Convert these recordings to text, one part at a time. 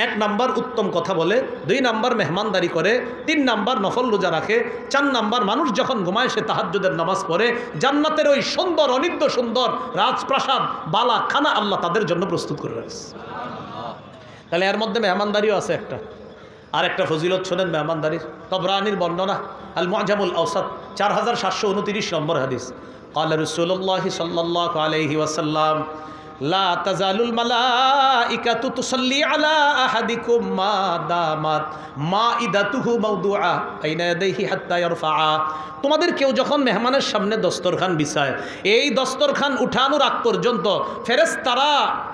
এক নাম্বার উত্তম কথা বলে, 2 নাম্বার মেহমানদারি করে, 3 নাম্বার নফল রোজা রাখে, 4 নাম্বার মানুষ যখন ঘুমায় সে তাহাজ্জুদের নামাজ পড়ে। জান্নাতের ওই সুন্দর অনিদ্য সুন্দর রাজপ্রাসাদ বালা খানা আল্লাহ তাদের জন্য প্রস্তুত করে রাখছে। তাহলে এর মধ্যে মেহমানদারিও আছে একটা। আর একটা ফজিলত শোনেন মেহমানদারির। তবরানির বর্ণনা আল মুআজামুল আওসাত 4729 নম্বর হাদিস। قال رسول الله صلى الله عليه وسلم لا تزال الملائكة تصلي على أحدكم ما دامت مائدته موضوعة بين يديه حتى يرفعها। তোমাদের কেউ যখন মেহমানের সামনে দস্তরখান বিছায়, এই দস্তরখান উঠানোর আগ পর্যন্ত ফেরেশতারা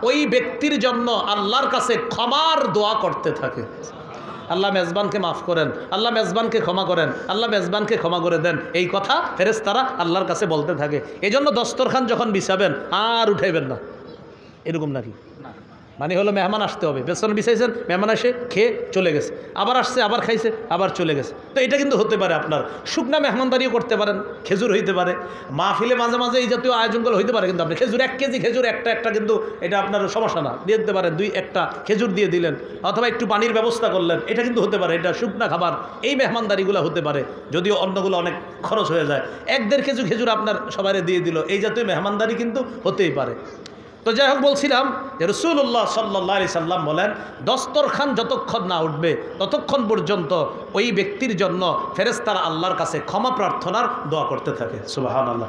ওই ব্যক্তির জন্য আল্লাহর কাছে ক্ষমার দোয়া করতে থাকে। আল্লাহ মেজবানকে মাফ করেন, আল্লাহ মেজবানকে ক্ষমা করেন, আল্লাহ মেজবানকে ক্ষমা করে দেন, এই কথা ফেরেশতারা আল্লাহর কাছে বলতে থাকে। এই জন্য দস্তরখান যখন বিছাবেন আর উঠাইবেন না, এরকম নাকি? মানে হলো মেহমান আসতে হবে, বেসন বিছাইছেন, মেহমান এসে খেয়ে চলে গেছে, আবার আসছে, আবার খাইছে, আবার চলে গেছে। তো এটা কিন্তু হতে পারে। আপনার শুকনা মেহমানদারিও করতে পারেন, খেজুর হইতে পারে, মাহফিলে মাঝে মাঝে এই জাতীয় আয়োজনগুলো হইতে পারে। কিন্তু আপনি খেজুর 1 কেজি খেজুর একটা কিন্তু এটা আপনার সমস্যা না, দিয়ে দিতে পারেন। 2-1টা খেজুর দিয়ে দিলেন, অথবা একটু পানির ব্যবস্থা করলেন, এটা কিন্তু হতে পারে। এটা শুকনা খাবার, এই মেহমানদারিগুলো হতে পারে, যদিও অন্যগুলো অনেক খরচ হয়ে যায়। 1-1.5 কেজি খেজুর আপনার সবাইরে দিয়ে দিল, এই জাতীয় মেহমানদারি কিন্তু হতেই পারে। তো যাই হোক, বলছিলাম যে রাসূলুল্লাহ সাল্লাল্লাহু আলাইহি সাল্লাম বলেন, দস্তরখান যতক্ষণ না উঠবে ততক্ষণ পর্যন্ত ওই ব্যক্তির জন্য ফেরেশতারা আল্লাহর কাছে ক্ষমা প্রার্থনার দোয়া করতে থাকে। সুবহানাল্লাহ।